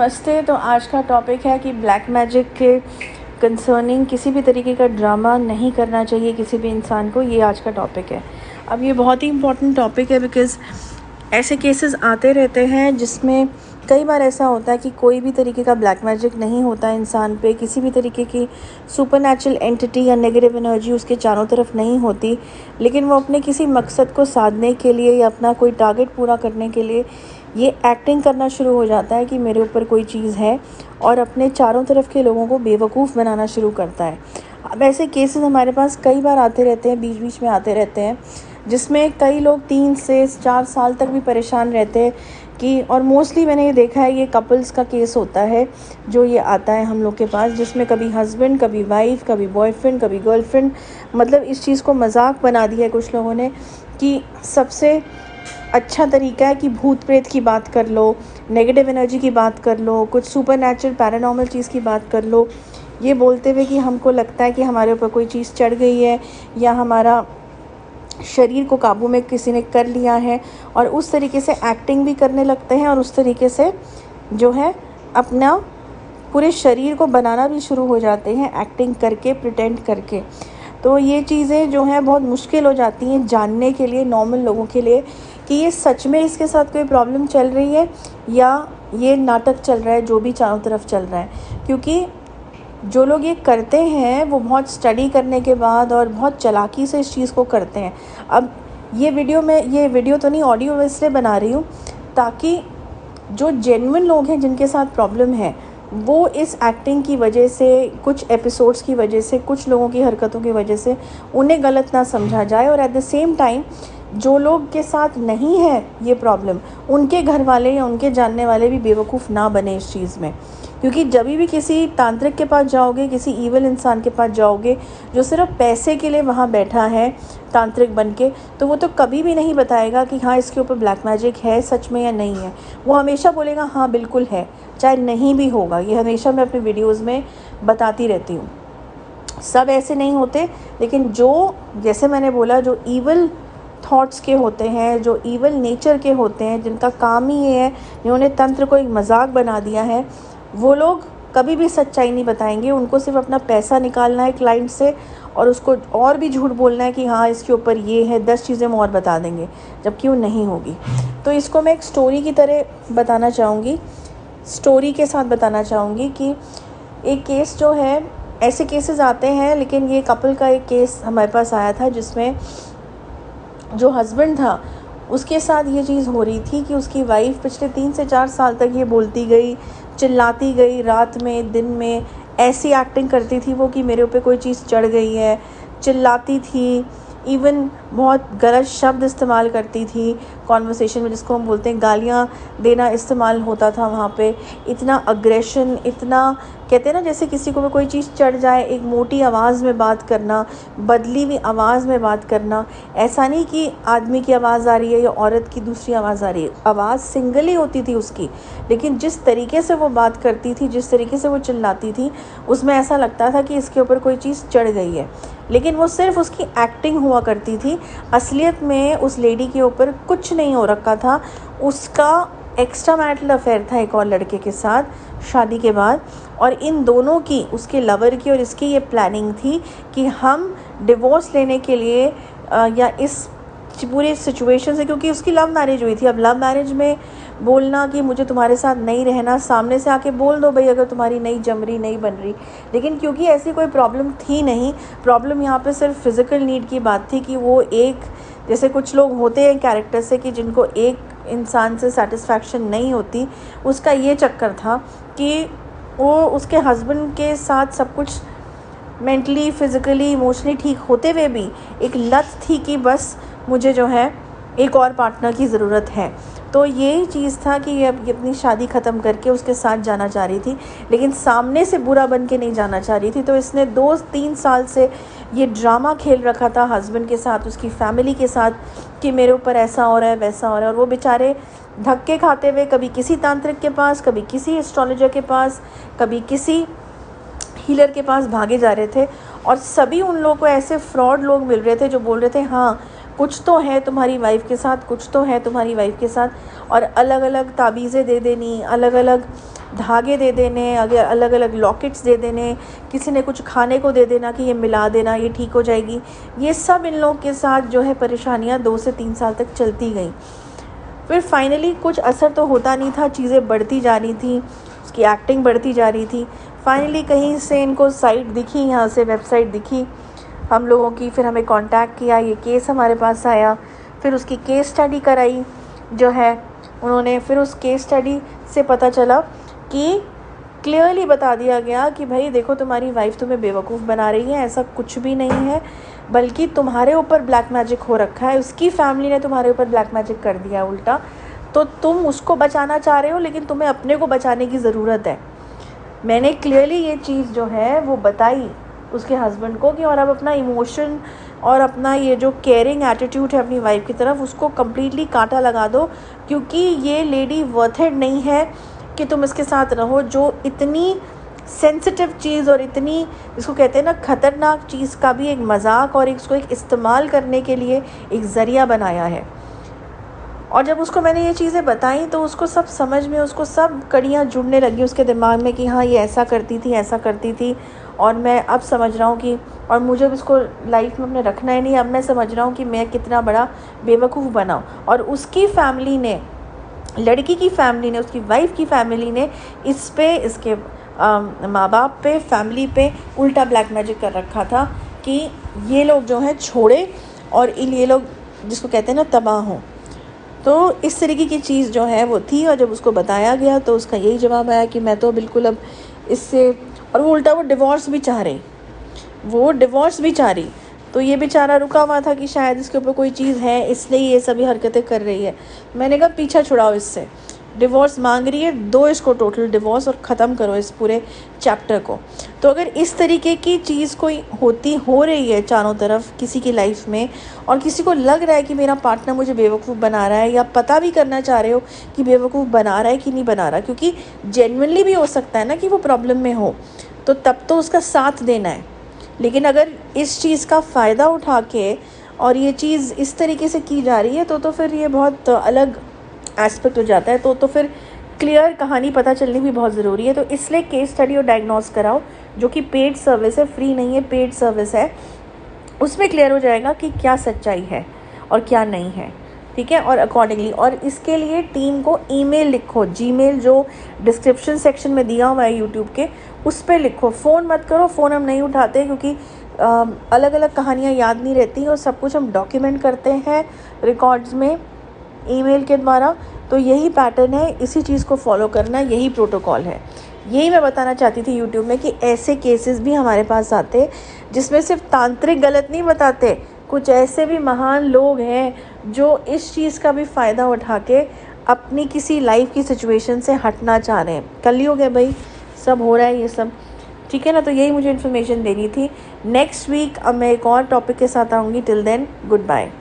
नमस्ते। तो आज का टॉपिक है कि ब्लैक मैजिक के कंसर्निंग किसी भी तरीके का ड्रामा नहीं करना चाहिए किसी भी इंसान को। ये आज का टॉपिक है। अब ये बहुत ही इम्पोर्टेंट टॉपिक है बिकॉज़ ऐसे केसेस आते रहते हैं जिसमें कई बार ऐसा होता है कि कोई भी तरीके का ब्लैक मैजिक नहीं होता इंसान पे, किसी भी तरीके की सुपरनैचुरल एंटिटी या नेगेटिव एनर्जी उसके चारों तरफ नहीं होती, लेकिन वो अपने किसी मकसद को साधने के लिए या अपना कोई टारगेट पूरा करने के लिए ये एक्टिंग करना शुरू हो जाता है कि मेरे ऊपर कोई चीज़ है और अपने चारों तरफ के लोगों को बेवकूफ़ बनाना शुरू करता है। अब ऐसे केसेस हमारे पास कई बार आते रहते हैं, बीच बीच में आते रहते हैं, जिसमें कई लोग 3 से 4 साल तक भी परेशान रहते हैं कि और मोस्टली मैंने ये देखा है ये कपल्स का केस होता है जो ये आता है हम लोग के पास, जिसमें कभी हस्बैंड, कभी वाइफ, कभी बॉयफ्रेंड, कभी गर्लफ्रेंड, मतलब इस चीज़ को मजाक बना दिया है कुछ लोगों ने कि सबसे अच्छा तरीका है कि भूत प्रेत की बात कर लो, नेगेटिव एनर्जी की बात कर लो, कुछ सुपर नेचुरल पैरानॉर्मल चीज़ की बात कर लो, ये बोलते हुए कि हमको लगता है कि हमारे ऊपर कोई चीज़ चढ़ गई है या हमारा शरीर को काबू में किसी ने कर लिया है, और उस तरीके से एक्टिंग भी करने लगते हैं और उस तरीके से जो है अपना पूरे शरीर को बनाना भी शुरू हो जाते हैं एक्टिंग करके, प्रिटेंड करके। तो ये चीज़ें जो हैं बहुत मुश्किल हो जाती हैं जानने के लिए नॉर्मल लोगों के लिए कि ये सच में इसके साथ कोई प्रॉब्लम चल रही है या ये नाटक चल रहा है जो भी चारों तरफ चल रहा है। क्योंकि जो लोग ये करते हैं वो बहुत स्टडी करने के बाद और बहुत चालाकी से इस चीज़ को करते हैं। अब ये वीडियो तो नहीं, ऑडियो इसलिए बना रही हूँ ताकि जो जेन्युइन लोग हैं जिनके साथ प्रॉब्लम है वो इस एक्टिंग की वजह से, कुछ एपिसोड्स की वजह से, कुछ लोगों की हरकतों की वजह से उन्हें गलत ना समझा जाए, और एट द सेम टाइम जो लोग के साथ नहीं है ये प्रॉब्लम उनके घर वाले या उनके जानने वाले भी बेवकूफ़ ना बने इस चीज़ में। क्योंकि जब भी किसी तांत्रिक के पास जाओगे, किसी ईविल इंसान के पास जाओगे जो सिर्फ पैसे के लिए वहाँ बैठा है तांत्रिक बन के, तो वो तो कभी भी नहीं बताएगा कि हाँ इसके ऊपर ब्लैक मैजिक है सच में या नहीं है। वो हमेशा बोलेगा हाँ बिल्कुल है, चाहे नहीं भी होगा। ये हमेशा मैं अपने वीडियोज़ में बताती रहती हूँ। सब ऐसे नहीं होते, लेकिन जो जैसे मैंने बोला जो ईविल थॉट्स के होते हैं, जो इवल नेचर के होते हैं, जिनका काम ही ये है, जिन्होंने तंत्र को एक मजाक बना दिया है, वो लोग कभी भी सच्चाई नहीं बताएंगे। उनको सिर्फ अपना पैसा निकालना है क्लाइंट से और उसको और भी झूठ बोलना है कि हाँ इसके ऊपर ये है, 10 चीज़ें हम और बता देंगे, जबकि वो नहीं होगी। तो इसको मैं एक स्टोरी की तरह बताना चाहूँगी, स्टोरी के साथ बताना चाहूँगी कि एक केस जो है, ऐसे केसेस आते हैं, लेकिन ये कपल का एक केस हमारे पास आया था जिसमें जो हस्बैंड था उसके साथ ये चीज़ हो रही थी कि उसकी वाइफ पिछले 3 से 4 साल तक ये बोलती गई, चिल्लाती गई, रात में दिन में ऐसी एक्टिंग करती थी वो कि मेरे ऊपर कोई चीज़ चढ़ गई है, चिल्लाती थी, इवन बहुत गलत शब्द इस्तेमाल करती थी कॉन्वर्सेशन में, जिसको हम बोलते हैं गालियाँ देना इस्तेमाल होता था वहाँ पे। इतना अग्रेशन, इतना कहते हैं ना जैसे किसी को भी कोई चीज़ चढ़ जाए, एक मोटी आवाज़ में बात करना, बदली हुई आवाज़ में बात करना। ऐसा नहीं कि आदमी की आवाज़ आ रही है या औरत की दूसरी आवाज़ आ रही है, आवाज़ सिंगल ही होती थी उसकी, लेकिन जिस तरीके से वो बात करती थी, जिस तरीके से वो चिल्लाती थी, उसमें ऐसा लगता था कि इसके ऊपर कोई चीज़ चढ़ गई है। लेकिन वो सिर्फ उसकी एक्टिंग हुआ करती थी, असलियत में उस लेडी के ऊपर कुछ नहीं हो रखा था। उसका एक्स्ट्रा मैरिटल अफेयर था एक और लड़के के साथ शादी के बाद, और इन दोनों की, उसके लवर की और इसकी, ये प्लानिंग थी कि हम डिवोर्स लेने के लिए या इस पूरे सिचुएशन से, क्योंकि उसकी लव मैरिज हुई थी। अब लव मैरिज में बोलना कि मुझे तुम्हारे साथ नहीं रहना, सामने से आके बोल दो भाई अगर तुम्हारी नहीं जम रही, नहीं बन रही, लेकिन क्योंकि ऐसी कोई प्रॉब्लम थी नहीं, प्रॉब्लम यहाँ पे सिर्फ फिज़िकल नीड की बात थी कि वो एक, जैसे कुछ लोग होते हैं कैरेक्टर से कि जिनको एक इंसान से सेटिस्फैक्शन नहीं होती, उसका ये चक्कर था कि वो उसके हस्बैंड के साथ सब कुछ मेंटली, फिज़िकली, इमोशनली ठीक होते हुए भी एक लत थी कि बस मुझे जो है एक और पार्टनर की ज़रूरत है। तो यही चीज़ था कि ये अपनी शादी ख़त्म करके उसके साथ जाना चाह रही थी, लेकिन सामने से बुरा बन के नहीं जाना चाह रही थी। तो इसने 2-3 साल से ये ड्रामा खेल रखा था हस्बैंड के साथ, उसकी फैमिली के साथ, कि मेरे ऊपर ऐसा हो रहा है, वैसा हो रहा है। और वो बेचारे धक्के खाते हुए कभी किसी तांत्रिक के पास, कभी किसी एस्ट्रोलॉजर के पास, कभी किसी हीलर के पास भागे जा रहे थे, और सभी उन लोगों को ऐसे फ्रॉड लोग मिल रहे थे जो बोल रहे थे हाँ कुछ तो है तुम्हारी वाइफ के साथ, कुछ तो है तुम्हारी वाइफ के साथ, और अलग अलग ताबीज़ें दे देनी, अलग अलग धागे दे देने, अगर अलग अलग लॉकेट्स दे देने, किसी ने कुछ खाने को दे देना कि ये मिला देना, ये ठीक हो जाएगी। ये सब इन लोगों के साथ जो है परेशानियाँ 2 से 3 साल तक चलती गई। फिर फाइनली कुछ असर तो होता नहीं था, चीज़ें बढ़ती जा रही थी, उसकी एक्टिंग बढ़ती जा रही थी। फाइनली कहीं से इनको साइट दिखी, यहाँ से वेबसाइट दिखी हम लोगों की, फिर हमें कांटेक्ट किया, ये केस हमारे पास आया, फिर उसकी केस स्टडी कराई जो है उन्होंने। फिर उस केस स्टडी से पता चला कि क्लियरली बता दिया गया कि भाई देखो, तुम्हारी वाइफ तुम्हें बेवकूफ़ बना रही है, ऐसा कुछ भी नहीं है, बल्कि तुम्हारे ऊपर ब्लैक मैजिक हो रखा है, उसकी फैमिली ने तुम्हारे ऊपर ब्लैक मैजिक कर दिया उल्टा। तो तुम उसको बचाना चाह रहे हो, लेकिन तुम्हें अपने को बचाने की ज़रूरत है। मैंने क्लियरली ये चीज़ जो है वो बताई उसके हस्बैंड को कि और अब अपना इमोशन और अपना ये जो केयरिंग एटीट्यूड है अपनी वाइफ की तरफ, उसको कम्प्लीटली कांटा लगा दो, क्योंकि ये लेडी वर्थेड नहीं है कि तुम इसके साथ रहो, जो इतनी सेंसिटिव चीज़ और इतनी, इसको कहते हैं ना, ख़तरनाक चीज़ का भी एक मजाक और इसको एक इस्तेमाल करने के लिए एक ज़रिया बनाया है। और जब उसको मैंने ये चीज़ें बताई तो उसको सब समझ में, उसको सब कड़ियाँ जुड़ने लगी उसके दिमाग में कि हाँ ये ऐसा करती थी, ऐसा करती थी, और मैं अब समझ रहा हूँ कि, और मुझे अब इसको लाइफ में अपने रखना ही नहीं, अब मैं समझ रहा हूँ कि मैं कितना बड़ा बेवकूफ़ बना। और उसकी फैमिली ने, लड़की की फैमिली ने, उसकी वाइफ की फैमिली ने इस पे, इसके माँ बाप पे, फैमिली पे उल्टा ब्लैक मैजिक कर रखा था कि ये लोग जो हैं छोड़े और ये लोग जिसको कहते हैं ना तबाह हों। तो इस तरीके की चीज़ जो है वो थी। और जब उसको बताया गया तो उसका यही जवाब आया कि मैं तो बिल्कुल अब इससे, और वो उल्टा वो डिवोर्स भी चाह रही। तो ये बेचारा रुका हुआ था कि शायद इसके ऊपर कोई चीज़ है, इसलिए ये सभी हरकतें कर रही है। मैंने कहा पीछा छुड़ाओ इससे, डिवोर्स मांग रही है, दो इसको टोटल डिवोर्स और ख़त्म करो इस पूरे चैप्टर को। तो अगर इस तरीके की चीज़ कोई हो रही है चारों तरफ किसी की लाइफ में, और किसी को लग रहा है कि मेरा पार्टनर मुझे बेवकूफ़ बना रहा है, या पता भी करना चाह रहे हो कि बेवकूफ़ बना रहा है कि नहीं बना रहा, क्योंकि जेन्युइनली भी हो सकता है ना कि वो प्रॉब्लम में हो, तो तब तो उसका साथ देना है। लेकिन अगर इस चीज़ का फ़ायदा उठा के और ये चीज़ इस तरीके से की जा रही है तो फिर ये बहुत अलग एस्पेक्ट हो जाता है। तो फिर क्लियर कहानी पता चलनी भी बहुत ज़रूरी है। तो इसलिए केस स्टडी और डायग्नोस कराओ, जो कि पेड सर्विस है, फ्री नहीं है, पेड सर्विस है। उसमें क्लियर हो जाएगा कि क्या सच्चाई है और क्या नहीं है, ठीक है। और अकॉर्डिंगली, और इसके लिए टीम को ईमेल लिखो, जीमेल जो डिस्क्रिप्शन सेक्शन में दिया हुआ है यूट्यूब के, उस पर लिखो। फ़ोन मत करो, फ़ोन हम नहीं उठाते क्योंकि अलग अलग कहानियाँ याद नहीं रहती और सब कुछ हम डॉक्यूमेंट करते हैं रिकॉर्ड्स में ईमेल के द्वारा। तो यही पैटर्न है, इसी चीज़ को फॉलो करना, यही प्रोटोकॉल है। यही मैं बताना चाहती थी यूट्यूब में कि ऐसे केसेस भी हमारे पास आते, जिसमें सिर्फ तांत्रिक गलत नहीं बताते, कुछ ऐसे भी महान लोग हैं जो इस चीज़ का भी फ़ायदा उठा के अपनी किसी लाइफ की सिचुएशन से हटना चाह रहे हैं। कलयुग है भाई, सब हो रहा है ये सब, ठीक है ना। तो यही मुझे इन्फॉर्मेशन देनी थी। नेक्स्ट वीक अब मैं एक और टॉपिक के साथ आऊँगी। Till then, good bye.